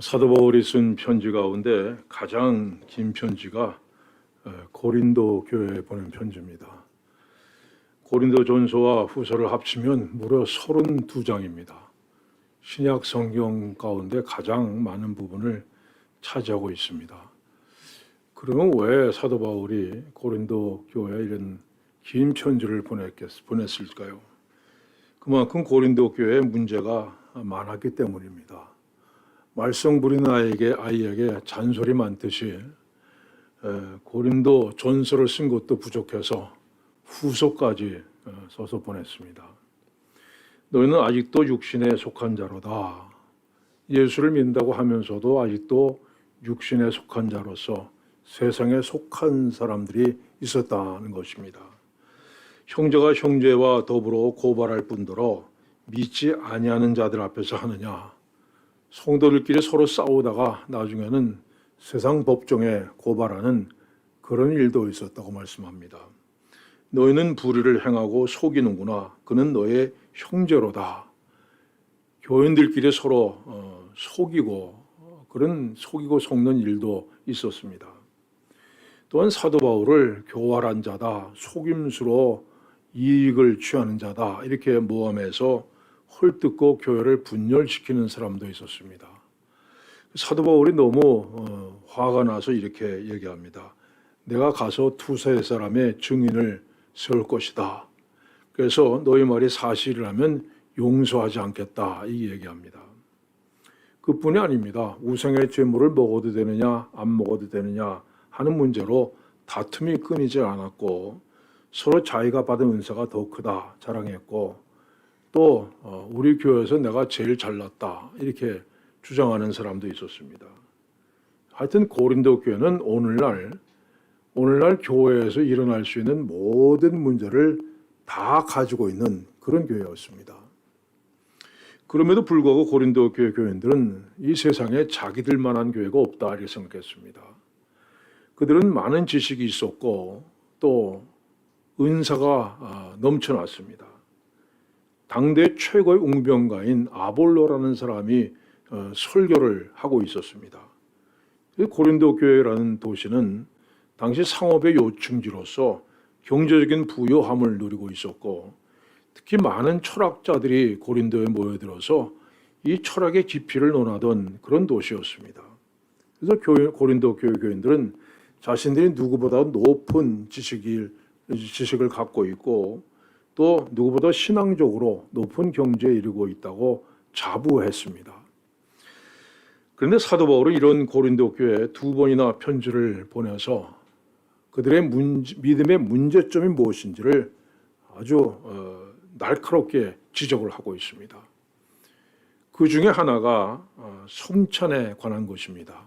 사도 바울이 쓴 편지 가운데 가장 긴 편지가 고린도 교회에 보낸 편지입니다. 고린도 전서와 후서를 합치면 무려 32장입니다. 신약 성경 가운데 가장 많은 부분을 차지하고 있습니다. 그러면 왜 사도 바울이 고린도 교회에 이런 긴 편지를 보냈을까요? 그만큼 고린도 교회에 문제가 많았기 때문입니다. 말썽 부리는 아이에게 잔소리 많듯이 고린도 전서를 쓴 것도 부족해서 후서까지 써서 보냈습니다. 너희는 아직도 육신에 속한 자로다. 예수를 믿는다고 하면서도 아직도 육신에 속한 자로서 세상에 속한 사람들이 있었다는 것입니다. 형제가 형제와 더불어 고발할 뿐더러 믿지 아니하는 자들 앞에서 하느냐. 성도들끼리 서로 싸우다가 나중에는 세상 법정에 고발하는 그런 일도 있었다고 말씀합니다. 너희는 불의를 행하고 속이는구나. 그는 너의 형제로다. 교인들끼리 서로 속이고 그런 속이고 속는 일도 있었습니다. 또한 사도 바울을 교활한 자다, 속임수로 이익을 취하는 자다 이렇게 모함해서 헐뜯고 교회를 분열시키는 사람도 있었습니다. 사도 바울이 너무 화가 나서 이렇게 얘기합니다. 내가 가서 두세 사람의 증인을 세울 것이다. 그래서 너희 말이 사실이라면 용서하지 않겠다 이 얘기합니다. 그뿐이 아닙니다. 우상의 제물을 먹어도 되느냐 안 먹어도 되느냐 하는 문제로 다툼이 끊이지 않았고 서로 자기가 받은 은사가 더 크다 자랑했고 또 우리 교회에서 내가 제일 잘났다 이렇게 주장하는 사람도 있었습니다. 하여튼 고린도 교회는 오늘날 교회에서 일어날 수 있는 모든 문제를 다 가지고 있는 그런 교회였습니다. 그럼에도 불구하고 고린도 교회 교인들은 이 세상에 자기들만한 교회가 없다 이렇게 생각했습니다. 그들은 많은 지식이 있었고 또 은사가 넘쳐났습니다. 당대 최고의 웅변가인 아볼로라는 사람이 설교를 하고 있었습니다. 고린도 교회라는 도시는 당시 상업의 요충지로서 경제적인 부요함을 누리고 있었고 특히 많은 철학자들이 고린도에 모여들어서 이 철학의 깊이를 논하던 그런 도시였습니다. 그래서 고린도 교회 교인들은 자신들이 누구보다 높은 지식을 갖고 있고 또 누구보다 신앙적으로 높은 경지에 이르고 있다고 자부했습니다. 그런데 사도 바울은 이런 고린도 교회에 2번이나 편지를 보내서 그들의 믿음의 문제점이 무엇인지를 아주 날카롭게 지적을 하고 있습니다. 그 중에 하나가 성찬에 관한 것입니다.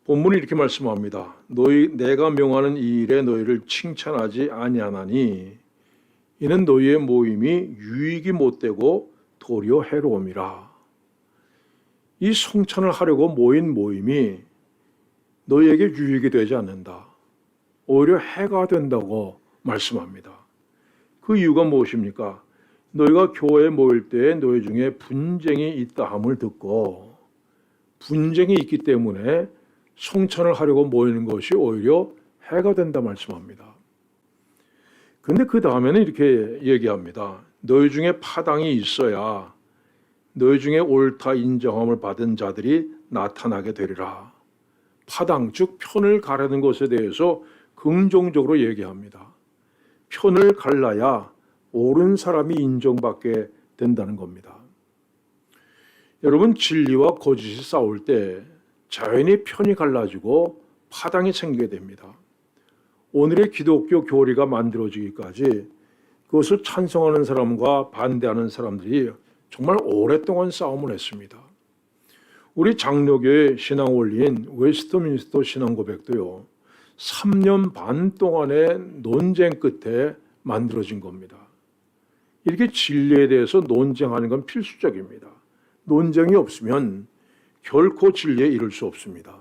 본문이 이렇게 말씀합니다. 내가 명하는 이 일에 너희를 칭찬하지 아니하나니 이는 너희의 모임이 유익이 못되고 도리어 해로움이라. 이 성찬을 하려고 모인 모임이 너희에게 유익이 되지 않는다. 오히려 해가 된다고 말씀합니다. 그 이유가 무엇입니까? 너희가 교회에 모일 때에 너희 중에 분쟁이 있다 함을 듣고 분쟁이 있기 때문에 성찬을 하려고 모이는 것이 오히려 해가 된다 말씀합니다. 그런데 그 다음에는 이렇게 얘기합니다. 너희 중에 파당이 있어야 너희 중에 옳다 인정함을 받은 자들이 나타나게 되리라. 파당, 즉 편을 가르는 것에 대해서 긍정적으로 얘기합니다. 편을 갈라야 옳은 사람이 인정받게 된다는 겁니다. 여러분, 진리와 거짓이 싸울 때 자연히 편이 갈라지고 파당이 생기게 됩니다. 오늘의 기독교 교리가 만들어지기까지 그것을 찬성하는 사람과 반대하는 사람들이 정말 오랫동안 싸움을 했습니다. 우리 장로교의 신앙 원리인 웨스트민스터 신앙고백도요. 3년 반 동안의 논쟁 끝에 만들어진 겁니다. 이렇게 진리에 대해서 논쟁하는 건 필수적입니다. 논쟁이 없으면 결코 진리에 이를 수 없습니다.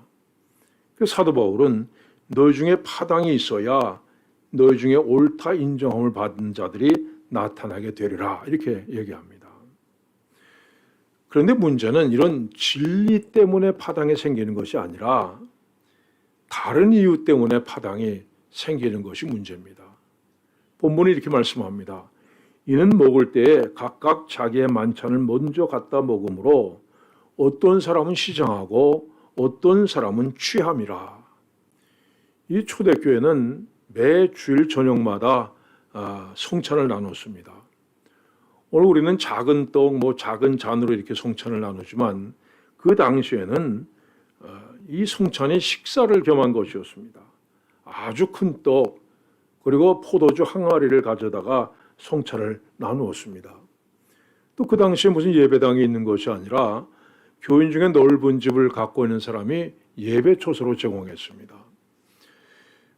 사도 바울은 너희 중에 파당이 있어야 너희 중에 옳다 인정함을 받은 자들이 나타나게 되리라 이렇게 얘기합니다. 그런데 문제는 이런 진리 때문에 파당이 생기는 것이 아니라 다른 이유 때문에 파당이 생기는 것이 문제입니다. 본문이 이렇게 말씀합니다. 이는 먹을 때에 각각 자기의 만찬을 먼저 갖다 먹으므로 어떤 사람은 시장하고 어떤 사람은 취함이라. 이 초대교회는 매 주일 저녁마다 성찬을 나눴습니다. 오늘 우리는 작은 떡, 작은 잔으로 이렇게 성찬을 나누지만 그 당시에는 이 성찬이 식사를 겸한 것이었습니다. 아주 큰 떡, 그리고 포도주 항아리를 가져다가 성찬을 나누었습니다. 또 그 당시에 무슨 예배당이 있는 것이 아니라 교인 중에 넓은 집을 갖고 있는 사람이 예배 초소로 제공했습니다.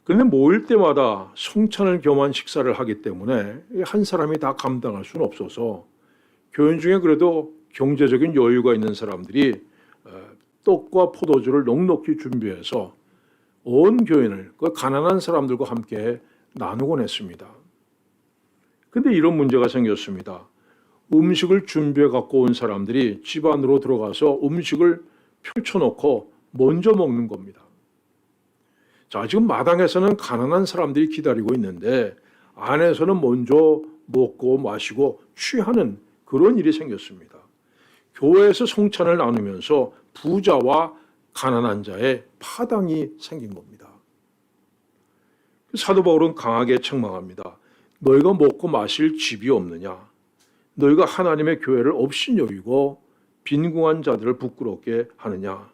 그런데 모일 때마다 성찬을 겸한 식사를 하기 때문에 한 사람이 다 감당할 수는 없어서 교인 중에 그래도 경제적인 여유가 있는 사람들이 떡과 포도주를 넉넉히 준비해서 온 교인을 그 가난한 사람들과 함께 나누곤 했습니다. 그런데 이런 문제가 생겼습니다. 음식을 준비해 갖고 온 사람들이 집 안으로 들어가서 음식을 펼쳐놓고 먼저 먹는 겁니다. 자, 지금 마당에서는 가난한 사람들이 기다리고 있는데 안에서는 먼저 먹고 마시고 취하는 그런 일이 생겼습니다. 교회에서 성찬을 나누면서 부자와 가난한 자의 파당이 생긴 겁니다. 사도 바울은 강하게 책망합니다. 너희가 먹고 마실 집이 없느냐? 너희가 하나님의 교회를 업신여기고 빈궁한 자들을 부끄럽게 하느냐?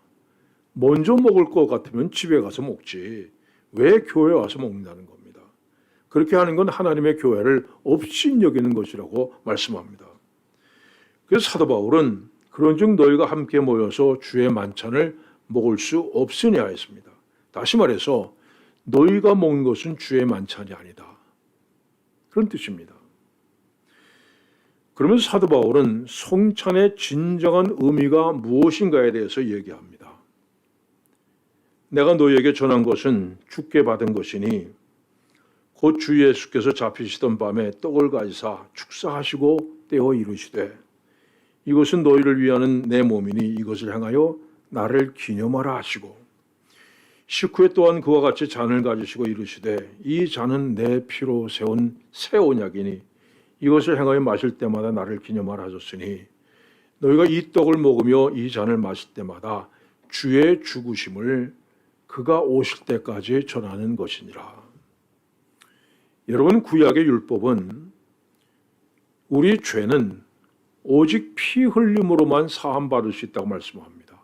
먼저 먹을 것 같으면 집에 가서 먹지. 왜 교회에 와서 먹는다는 겁니다. 그렇게 하는 건 하나님의 교회를 업신여기는 것이라고 말씀합니다. 그래서 사도 바울은 그런즉 너희가 함께 모여서 주의 만찬을 먹을 수 없으냐 했습니다. 다시 말해서 너희가 먹는 것은 주의 만찬이 아니다. 그런 뜻입니다. 그러면서 사도 바울은 성찬의 진정한 의미가 무엇인가에 대해서 얘기합니다. 내가 너희에게 전한 것은 주께 받은 것이니 곧 주 예수께서 잡히시던 밤에 떡을 가지사 축사하시고 떼어 이르시되 이것은 너희를 위하는 내 몸이니 이것을 행하여 나를 기념하라 하시고 식후에 또한 그와 같이 잔을 가지시고 이르시되 이 잔은 내 피로 세운 새 언약이니 이것을 행하여 마실 때마다 나를 기념하라 하셨으니 너희가 이 떡을 먹으며 이 잔을 마실 때마다 주의 죽으심을 그가 오실 때까지 전하는 것이니라. 여러분, 구약의 율법은 우리 죄는 오직 피 흘림으로만 사함받을 수 있다고 말씀합니다.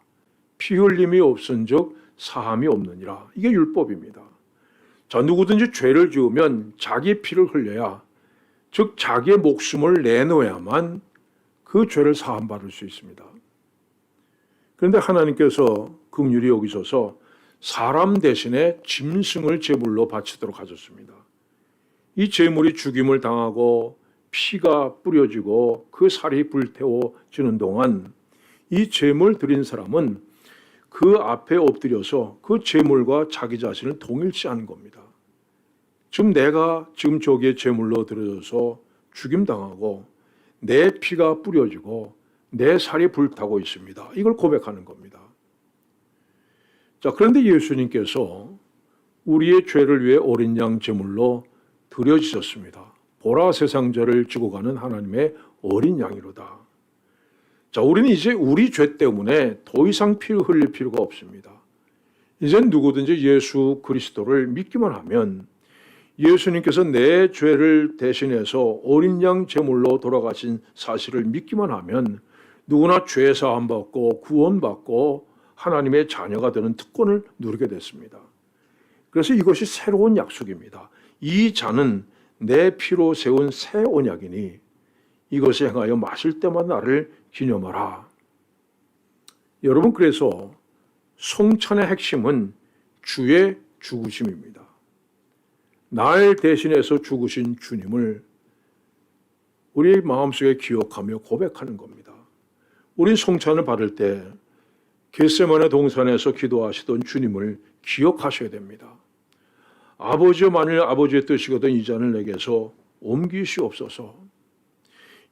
피 흘림이 없은즉 사함이 없느니라. 이게 율법입니다. 자, 누구든지 죄를 지으면 자기 피를 흘려야, 즉 자기의 목숨을 내놓아야만 그 죄를 사함받을 수 있습니다. 그런데 하나님께서 긍휼히 여기셔서 사람 대신에 짐승을 제물로 바치도록 하셨습니다. 이 제물이 죽임을 당하고 피가 뿌려지고 그 살이 불태워지는 동안 이 제물 드린 사람은 그 앞에 엎드려서 그 제물과 자기 자신을 동일시하는 겁니다. 지금 내가 지금 저기에 제물로 들어져서 죽임당하고 내 피가 뿌려지고 내 살이 불타고 있습니다. 이걸 고백하는 겁니다. 자, 그런데 예수님께서 우리의 죄를 위해 어린 양 제물로 드려지셨습니다. 보라 세상 죄를 지고 가는 하나님의 어린 양이로다. 자, 우리는 이제 우리 죄 때문에 더 이상 피를 흘릴 필요가 없습니다. 이젠 누구든지 예수 그리스도를 믿기만 하면 예수님께서 내 죄를 대신해서 어린 양 제물로 돌아가신 사실을 믿기만 하면 누구나 죄 사함 받고 구원받고 하나님의 자녀가 되는 특권을 누리게 됐습니다. 그래서 이것이 새로운 약속입니다. 이 잔은 내 피로 세운 새 언약이니 이것을 행하여 마실 때마다 나를 기념하라. 여러분, 그래서 성찬의 핵심은 주의 죽으심입니다. 날 대신해서 죽으신 주님을 우리 마음속에 기억하며 고백하는 겁니다. 우린 성찬을 받을 때 겟세마네 동산에서 기도하시던 주님을 기억하셔야 됩니다. 아버지여, 만일 아버지의 뜻이거든 이 잔을 내게서 옮기시옵소서.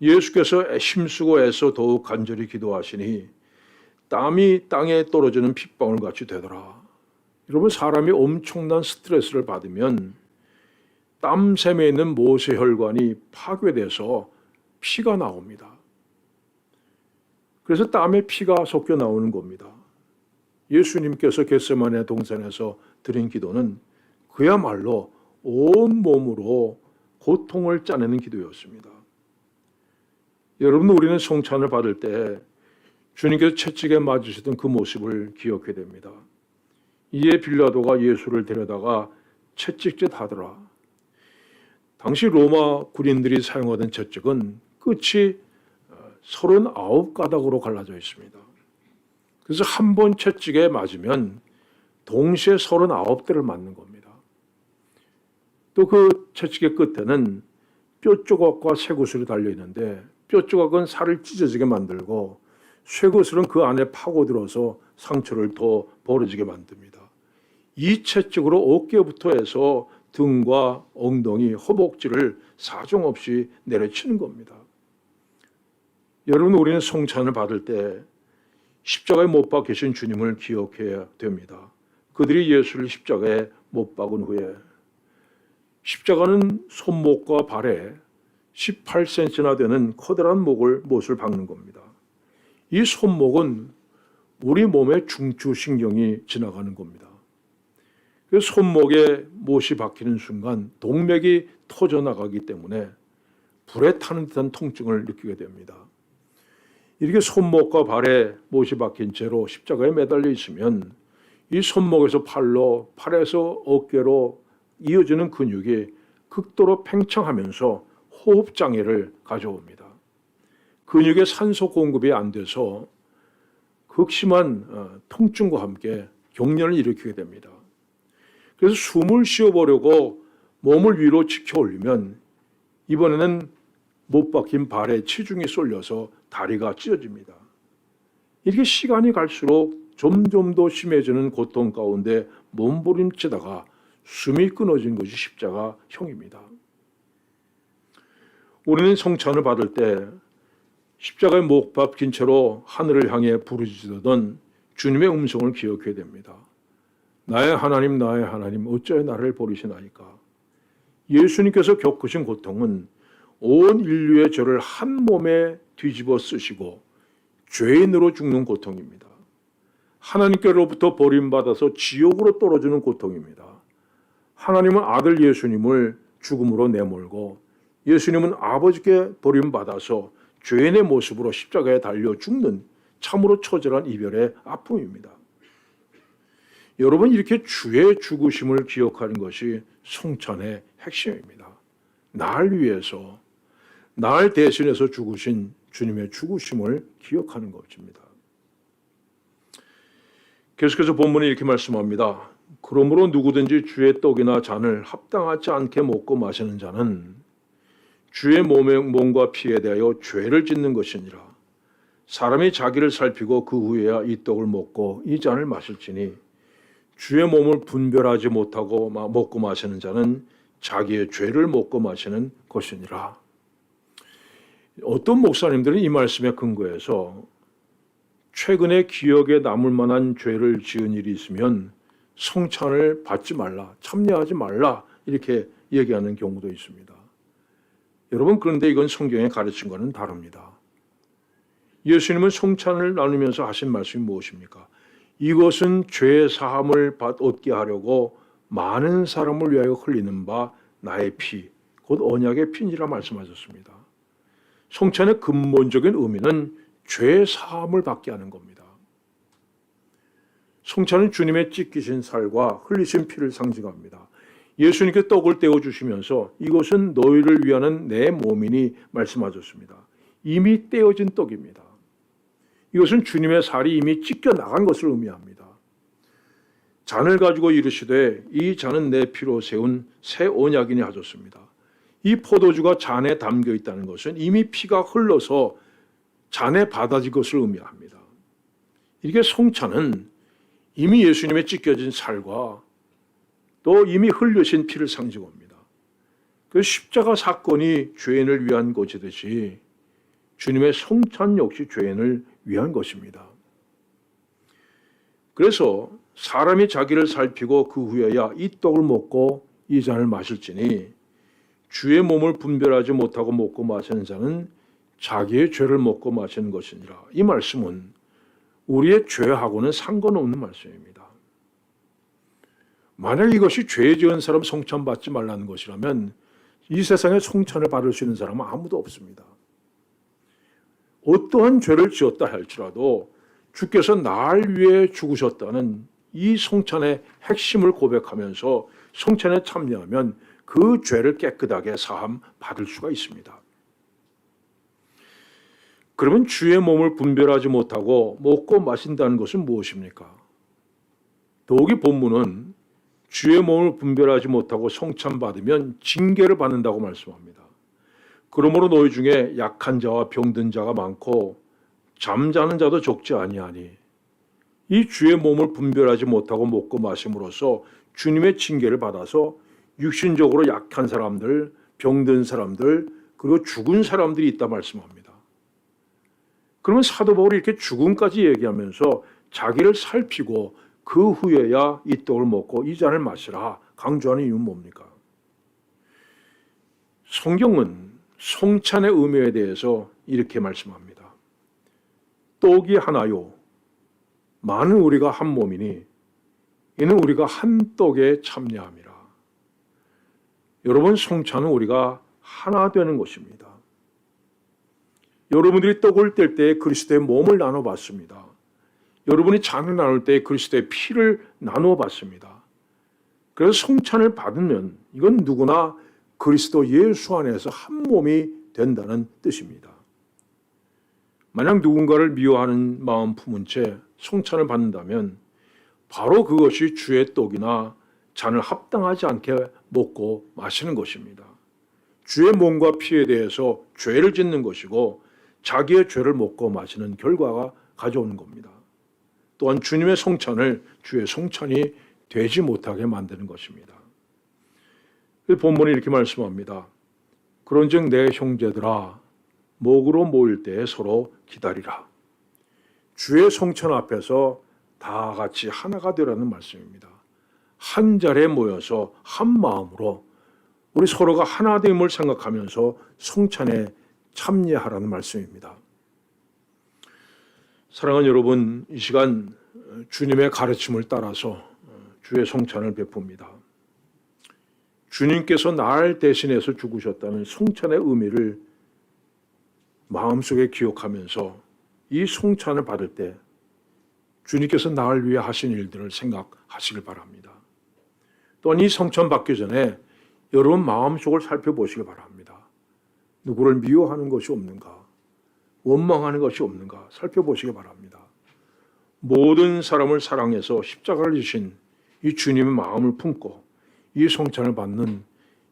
예수께서 힘쓰고 애써 더욱 간절히 기도하시니 땀이 땅에 떨어지는 핏방울 같이 되더라. 여러분, 사람이 엄청난 스트레스를 받으면 땀샘에 있는 모세혈관이 파괴돼서 피가 나옵니다. 그래서 땀에 피가 섞여 나오는 겁니다. 예수님께서 겟세마네 동산에서 드린 기도는 그야말로 온 몸으로 고통을 짜내는 기도였습니다. 여러분, 우리는 성찬을 받을 때 주님께서 채찍에 맞으시던 그 모습을 기억해야 됩니다. 이에 빌라도가 예수를 데려다가 채찍짓 하더라. 당시 로마 군인들이 사용하던 채찍은 끝이 39가닥으로 갈라져 있습니다. 그래서 한 번 채찍에 맞으면 동시에 39대를 맞는 겁니다. 또 그 채찍의 끝에는 뼈 조각과 쇠구슬이 달려 있는데 뼈 조각은 살을 찢어지게 만들고 쇠구슬은 그 안에 파고들어서 상처를 더 벌어지게 만듭니다. 이 채찍으로 어깨부터 해서 등과 엉덩이, 허벅지를 사정없이 내려치는 겁니다. 여러분, 우리는 성찬을 받을 때 십자가에 못 박히신 주님을 기억해야 됩니다. 그들이 예수를 십자가에 못 박은 후에 십자가는 손목과 발에 18cm나 되는 커다란 못을 박는 겁니다. 이 손목은 우리 몸의 중추신경이 지나가는 겁니다. 그 손목에 못이 박히는 순간 동맥이 터져나가기 때문에 불에 타는 듯한 통증을 느끼게 됩니다. 이렇게 손목과 발에 못이 박힌 채로 십자가에 매달려 있으면 이 손목에서 팔로, 팔에서 어깨로 이어지는 근육이 극도로 팽창하면서 호흡장애를 가져옵니다. 근육에 산소 공급이 안 돼서 극심한 통증과 함께 경련을 일으키게 됩니다. 그래서 숨을 쉬어보려고 몸을 위로 치켜 올리면 이번에는 못 박힌 발에 체중이 쏠려서 다리가 찢어집니다. 이렇게 시간이 갈수록 점점 더 심해지는 고통 가운데 몸부림치다가 숨이 끊어진 것이 십자가형입니다. 우리는 성찬을 받을 때 십자가에 못 박힌 채로 하늘을 향해 부르짖던 주님의 음성을 기억해야 됩니다. 나의 하나님, 나의 하나님, 어찌하여 나를 버리시나이까. 예수님께서 겪으신 고통은 온 인류의 죄를 한 몸에 뒤집어 쓰시고 죄인으로 죽는 고통입니다. 하나님께로부터 버림받아서 지옥으로 떨어지는 고통입니다. 하나님은 아들 예수님을 죽음으로 내몰고 예수님은 아버지께 버림받아서 죄인의 모습으로 십자가에 달려 죽는 참으로 처절한 이별의 아픔입니다. 여러분, 이렇게 주의 죽으심을 기억하는 것이 성찬의 핵심입니다. 날 위해서, 날 대신해서 죽으신 주님의 죽으심을 기억하는 것입니다. 계속해서 본문에 이렇게 말씀합니다. 그러므로 누구든지 주의 떡이나 잔을 합당하지 않게 먹고 마시는 자는 주의 몸과 피에 대하여 죄를 짓는 것이니라. 사람이 자기를 살피고 그 후에야 이 떡을 먹고 이 잔을 마실지니 주의 몸을 분별하지 못하고 먹고 마시는 자는 자기의 죄를 먹고 마시는 것이니라. 어떤 목사님들은 이 말씀에 근거해서 최근에 기억에 남을 만한 죄를 지은 일이 있으면 성찬을 받지 말라, 참여하지 말라 이렇게 얘기하는 경우도 있습니다. 여러분, 그런데 이건 성경에 가르친 것은 다릅니다. 예수님은 성찬을 나누면서 하신 말씀이 무엇입니까? 이것은 죄 사함을 얻게 하려고 많은 사람을 위하여 흘리는 바 나의 피, 곧 언약의 피니라 말씀하셨습니다. 성찬의 근본적인 의미는 죄 사함을 받게 하는 겁니다. 성찬은 주님의 찢기신 살과 흘리신 피를 상징합니다. 예수님께 떡을 떼어주시면서 이것은 너희를 위하는 내 몸이니 말씀하셨습니다. 이미 떼어진 떡입니다. 이것은 주님의 살이 이미 찢겨 나간 것을 의미합니다. 잔을 가지고 이르시되 이 잔은 내 피로 세운 새 언약이니 하셨습니다. 이 포도주가 잔에 담겨 있다는 것은 이미 피가 흘러서 잔에 받아진 것을 의미합니다. 이게 성찬은 이미 예수님의 찢겨진 살과 또 이미 흘려진 피를 상징합니다. 그 십자가 사건이 죄인을 위한 것이듯이 주님의 성찬 역시 죄인을 위한 것입니다. 그래서 사람이 자기를 살피고 그 후에야 이 떡을 먹고 이 잔을 마실지니 주의 몸을 분별하지 못하고 먹고 마시는 자는 자기의 죄를 먹고 마시는 것이니라. 이 말씀은 우리의 죄하고는 상관없는 말씀입니다. 만약 이것이 죄 지은 사람 성찬 받지 말라는 것이라면 이 세상에 성찬을 받을 수 있는 사람은 아무도 없습니다. 어떠한 죄를 지었다 할지라도 주께서 날 위해 죽으셨다는 이 성찬의 핵심을 고백하면서 성찬에 참여하면 그 죄를 깨끗하게 사함 받을 수가 있습니다. 그러면 주의 몸을 분별하지 못하고 먹고 마신다는 것은 무엇입니까? 더욱이 본문은 주의 몸을 분별하지 못하고 성찬 받으면 징계를 받는다고 말씀합니다. 그러므로 너희 중에 약한 자와 병든 자가 많고 잠자는 자도 적지 아니하니 이 주의 몸을 분별하지 못하고 먹고 마심으로써 주님의 징계를 받아서 육신적으로 약한 사람들, 병든 사람들, 그리고 죽은 사람들이 있다 말씀합니다. 그러면 사도 바울이 이렇게 죽음까지 얘기하면서 자기를 살피고 그 후에야 이 떡을 먹고 이 잔을 마시라 강조하는 이유는 뭡니까? 성경은 성찬의 의미에 대해서 이렇게 말씀합니다. 떡이 하나요 많은 우리가 한 몸이니 이는 우리가 한 떡에 참여함이라. 여러분, 성찬은 우리가 하나 되는 것입니다. 여러분들이 떡을 뗄 때 그리스도의 몸을 나눠봤습니다. 여러분이 잔을 나눌 때 그리스도의 피를 나누어 봤습니다. 그래서 성찬을 받으면 이건 누구나 그리스도 예수 안에서 한 몸이 된다는 뜻입니다. 만약 누군가를 미워하는 마음 품은 채 성찬을 받는다면 바로 그것이 주의 떡이나 잔을 합당하지 않게 먹고 마시는 것입니다. 주의 몸과 피에 대해서 죄를 짓는 것이고 자기의 죄를 먹고 마시는 결과가 가져오는 겁니다. 또한 주님의 성찬을 주의 성찬이 되지 못하게 만드는 것입니다. 본문이 이렇게 말씀합니다. 그런즉 내 형제들아 목으로 모일 때에 서로 기다리라. 주의 성찬 앞에서 다 같이 하나가 되라는 말씀입니다. 한 자리에 모여서 한 마음으로 우리 서로가 하나됨을 생각하면서 성찬에 참여하라는 말씀입니다. 사랑하는 여러분, 이 시간 주님의 가르침을 따라서 주의 성찬을 베풉니다. 주님께서 날 대신해서 죽으셨다는 성찬의 의미를 마음속에 기억하면서 이 성찬을 받을 때 주님께서 나를 위해 하신 일들을 생각하시길 바랍니다. 또한 이 성찬 받기 전에 여러분 마음속을 살펴보시기 바랍니다. 누구를 미워하는 것이 없는가? 원망하는 것이 없는가? 살펴보시기 바랍니다. 모든 사람을 사랑해서 십자가를 지신 이 주님의 마음을 품고 이 성찬을 받는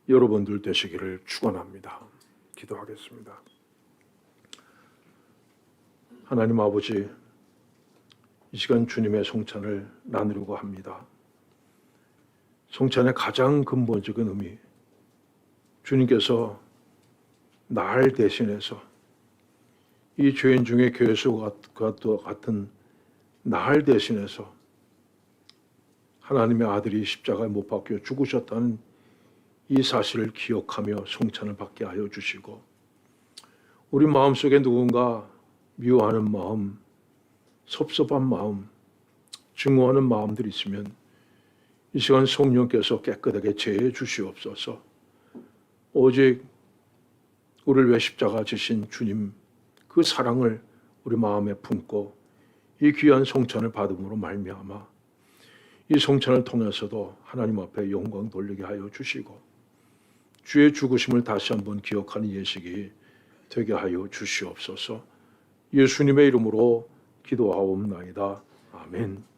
여러분들 되시기를 축원합니다. 기도하겠습니다. 하나님 아버지, 이 시간 주님의 성찬을 나누려고 합니다. 성찬의 가장 근본적인 의미, 주님께서 날 대신해서 이 죄인 중에 괴수와 같은 날 대신해서 하나님의 아들이 십자가에 못 박혀 죽으셨다는 이 사실을 기억하며 성찬을 받게 하여 주시고, 우리 마음속에 누군가 미워하는 마음, 섭섭한 마음, 증오하는 마음들이 있으면 이 시간 성령께서 깨끗하게 제해 주시옵소서. 오직 우리를 위해 십자가 지신 주님 그 사랑을 우리 마음에 품고 이 귀한 성찬을 받음으로 말미암아 이 성찬을 통해서도 하나님 앞에 영광 돌리게 하여 주시고 주의 죽으심을 다시 한번 기억하는 예식이 되게 하여 주시옵소서. 예수님의 이름으로 기도하옵나이다. 아멘.